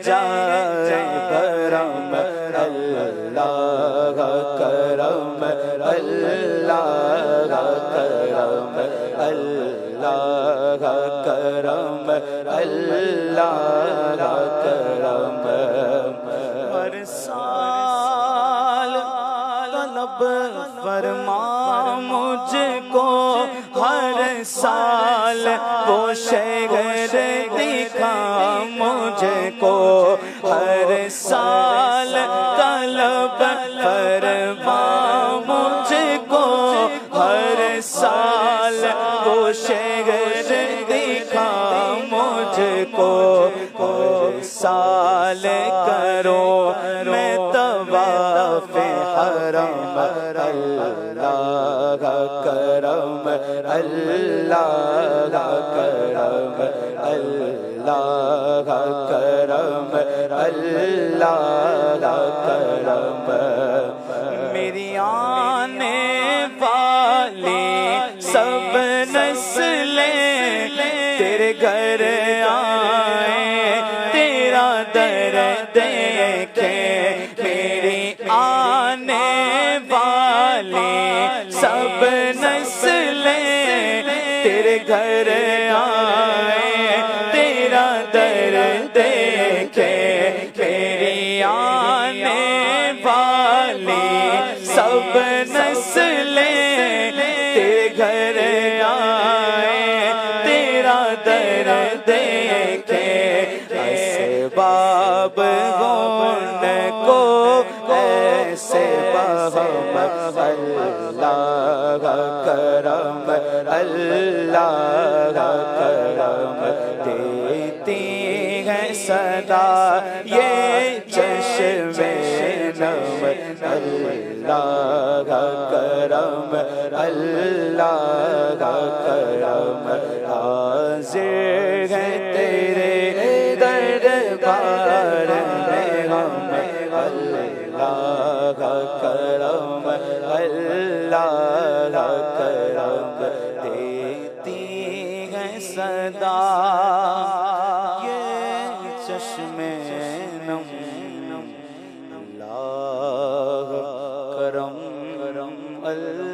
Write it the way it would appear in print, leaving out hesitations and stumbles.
جائے بھرم اللہ کرم اللہ کرم اللہ کرم اللہ کرم ہر سال طلب فرما مجھ کو ہر سال وہ شہر دکھا مجھ کو ہر سال طلب فرما مجھ کو ہر سال وہ شہر دکھا مجھ کو ہر سال کرو میں طواف حرم اللہ کرم اللہ کرم اللہ کرم اللہ کرم میری آنے والی سب نسلیں تیرے گھر آئیں تیرا در دیکھیں میری آنے والی سب نسلیں تیرے گھر آئیں تیرا در دیکھیں میری آنے والی سب نسلیں تیرے گھر آئیں تیرا در دیکھیں اسباب گون کو ایسے بہم اللہ کرم اللہ کرم دیتی ہے صدا یہ چشم نم اللہ کرم اللہ کرم حاضر ہے تیرے دربار میں ہم اللہ کرم اللہ کرم دیتی ہے صدا یہ چشم نم اللہ کرم اللہ